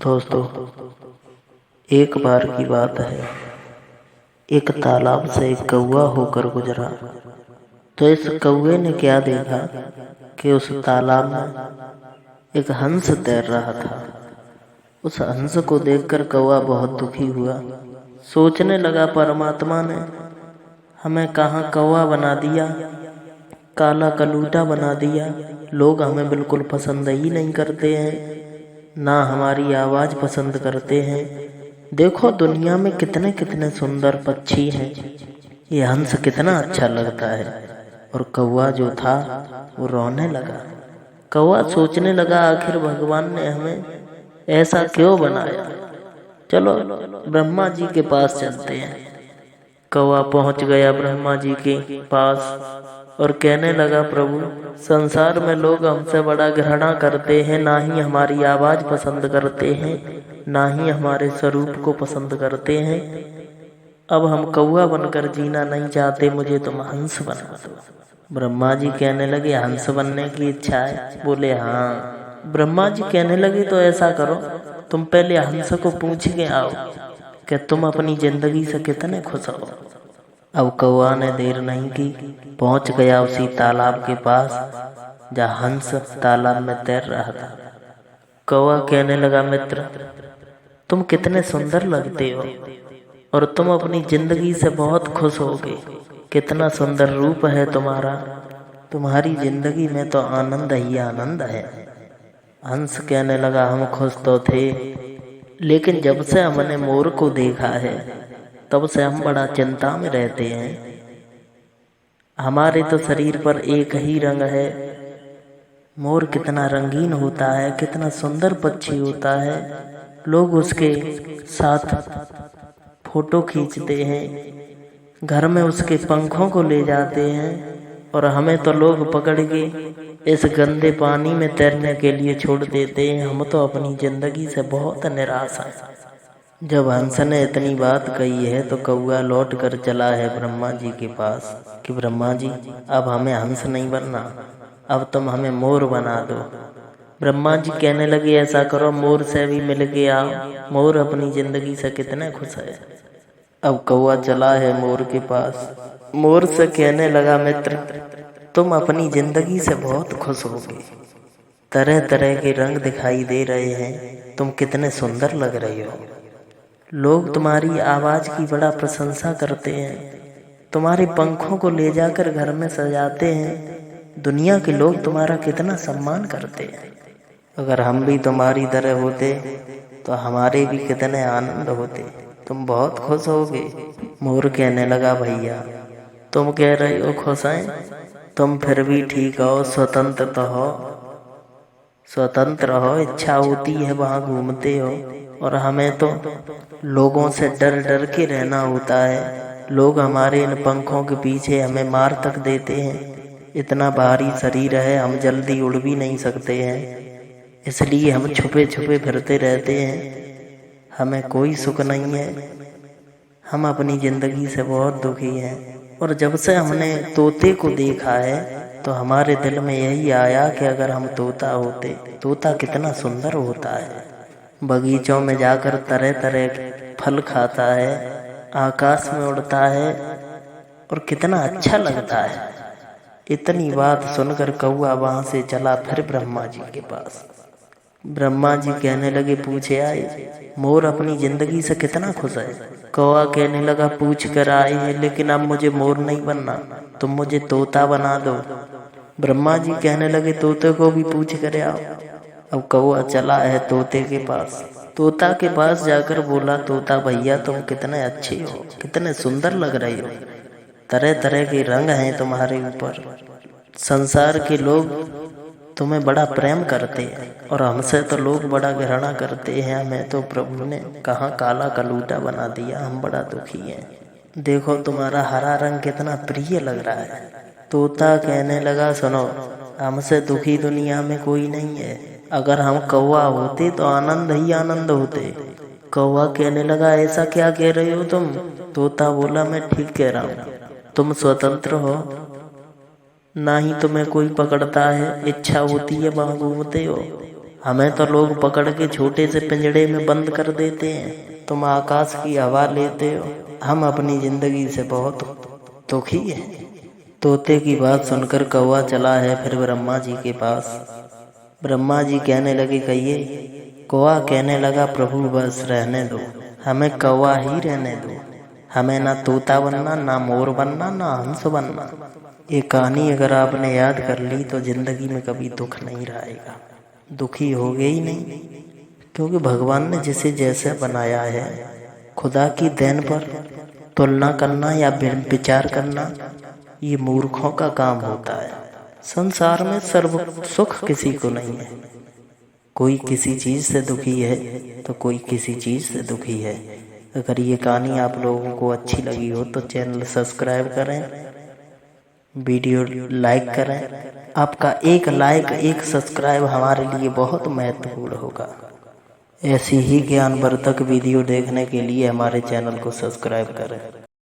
दोस्तों, एक बार की बात है। एक तालाब से एक कौवा होकर गुजरा। तो इस कौवे ने क्या देखा कि उस तालाब में एक हंस तैर रहा था। उस हंस को देखकर कौवा बहुत दुखी हुआ। सोचने लगा, परमात्मा ने हमें कहाँ कौवा बना दिया, काला कलूटा बना दिया। लोग हमें बिल्कुल पसंद ही नहीं करते हैं, ना हमारी आवाज़ पसंद करते हैं। देखो दुनिया में कितने कितने सुंदर पक्षी हैं, ये हंस कितना अच्छा लगता है। और कौवा जो था वो रोने लगा। कौवा सोचने लगा, आखिर भगवान ने हमें ऐसा क्यों बनाया। चलो ब्रह्मा जी के पास चलते हैं। कौवा पहुंच गया ब्रह्मा जी के पास और कहने लगा, प्रभु संसार में लोग हमसे बड़ा घृणा करते हैं, ना ही हमारी आवाज़ पसंद करते हैं, ना ही हमारे स्वरूप को पसंद करते हैं। अब हम कौवा बनकर जीना नहीं चाहते, मुझे तुम हंस बना दो। ब्रह्मा जी कहने लगे, हंस बनने की इच्छा है? बोले हाँ। ब्रह्मा जी कहने लगे, तो ऐसा करो, तुम पहले हंस को पूछ के आओ कि तुम अपनी जिंदगी से कितने खुश हो। अब कौवा ने देर नहीं की, पहुंच गया उसी तालाब के पास जहाँ हंस तालाब में तैर रहा था। कौवा कहने लगा, मित्र तुम कितने सुंदर लगते हो और तुम अपनी जिंदगी से बहुत खुश होगे। कितना सुंदर रूप है तुम्हारा, तुम्हारी जिंदगी में तो आनंद ही आनंद है। हंस कहने लगा, हम खुश तो थे, लेकिन जब से हमने मोर को देखा है तब से हम बड़ा चिंता में रहते हैं। हमारे तो शरीर पर एक ही रंग है, मोर कितना रंगीन होता है, कितना सुंदर पक्षी होता है। लोग उसके साथ फोटो खींचते हैं, घर में उसके पंखों को ले जाते हैं, और हमें तो लोग पकड़ के इस गंदे पानी में तैरने के लिए छोड़ देते हैं। हम तो अपनी जिंदगी से बहुत निराश हैं। जब हंस ने इतनी बात कही है तो कौवा लौट कर चला है ब्रह्मा जी के पास कि ब्रह्मा जी, अब हमें हंस नहीं बनना, अब तुम हमें मोर बना दो। ब्रह्मा जी कहने लगे, ऐसा करो, मोर से भी मिल के आओ, मोर अपनी जिंदगी से कितने खुश है। अब कौवा चला है मोर के पास। मोर से कहने लगा, मित्र तुम अपनी जिंदगी से बहुत खुश होगे, तरह तरह के रंग दिखाई दे रहे हैं, तुम कितने सुंदर लग रहे हो। लोग तुम्हारी आवाज़ की बड़ा प्रशंसा करते हैं, तुम्हारे पंखों को ले जाकर घर में सजाते हैं। दुनिया के लोग तुम्हारा कितना सम्मान करते हैं। अगर हम भी तुम्हारी तरह होते तो हमारे भी कितने आनंद होते, तुम बहुत खुश होगे। मोर कहने लगा, भैया तुम कह रहे हो खुश हैं, तुम फिर भी ठीक हो, स्वतंत्र तो हो, स्वतंत्र हो, इच्छा होती है वहाँ घूमते हो, और हमें तो लोगों से डर डर के रहना होता है। लोग हमारे इन पंखों के पीछे हमें मार तक देते हैं। इतना भारी शरीर है, हम जल्दी उड़ भी नहीं सकते हैं, इसलिए हम छुपे छुपे फिरते रहते हैं। हमें कोई सुख नहीं है, हम अपनी जिंदगी से बहुत दुखी हैं। और जब से हमने तोते को देखा है तो हमारे दिल में यही आया कि अगर हम तोता होते, तोता कितना सुंदर होता है, बगीचों में जाकर तरह तरह के फल खाता है, आकाश में उड़ता है, और कितना अच्छा लगता है। इतनी बात सुनकर कौवा वहाँ से चला फिर ब्रह्मा जी के पास। ब्रह्मा जी कहने लगे, पूछे आए, मोर अपनी जिंदगी से कितना खुश है। कौवा कहने लगा, पूछ कर आए हैं, लेकिन अब मुझे मोर नहीं बनना, तुम मुझे तोता बना दो। ब्रह्मा जी कहने लगे, तोते को भी पूछ कर आओ। अब कौवा चला है तोते के पास। तोता के पास जाकर बोला, तोता भैया तुम कितने अच्छे हो, कितने सुंदर लग रहे हो, तरह तरह के रंग हैं तुम्हारे ऊपर, संसार के लोग तुम्हें बड़ा प्रेम करते हैं, और हमसे तो लोग बड़ा घृणा करते हैं। हमें तो प्रभु ने कहाँ काला कलूटा बना दिया, हम बड़ा दुखी हैं। देखो तुम्हारा हरा रंग कितना प्रिय लग रहा है। तोता कहने लगा, सुनो, हमसे दुखी दुनिया में कोई नहीं है। अगर हम कौवा होते तो आनंद ही आनंद होते। कौवा कहने लगा, ऐसा क्या कह रहे हो तुम। तोता बोला, मैं ठीक कह रहा हूँ, तुम स्वतंत्र हो, ना ही तुम्हें कोई पकड़ता है, इच्छा होती है वहाँ घूमते हो, हमें तो लोग पकड़ के छोटे से पिंजड़े में बंद कर देते हैं, तुम आकाश की हवा लेते हो। हम अपनी जिंदगी से बहुत दुखी हैं। तोते की बात सुनकर कौवा चला है फिर ब्रह्मा जी के पास। ब्रह्मा जी कहने लगे कहिए। कौवा कहने लगा प्रभु बस रहने दो, हमें कौवा ही रहने दो। हमें ना तोता बनना, ना मोर बनना, ना हंस बनना। ये कहानी अगर आपने याद कर ली तो जिंदगी में कभी दुख नहीं रहेगा, दुखी होगे ही नहीं। क्योंकि भगवान ने जिसे जैसे बनाया है, खुदा की देन पर तुलना करना या विचार करना ये मूर्खों का काम होता है। संसार में सर्व सुख किसी को नहीं है। कोई किसी चीज़ से दुखी है तो कोई किसी चीज़ से दुखी है। अगर ये कहानी आप लोगों को अच्छी लगी हो तो चैनल सब्सक्राइब करें, वीडियो लाइक करें। आपका एक लाइक, एक सब्सक्राइब हमारे लिए बहुत महत्वपूर्ण होगा। ऐसी ही ज्ञानवर्धक वीडियो देखने के लिए हमारे चैनल को सब्सक्राइब करें।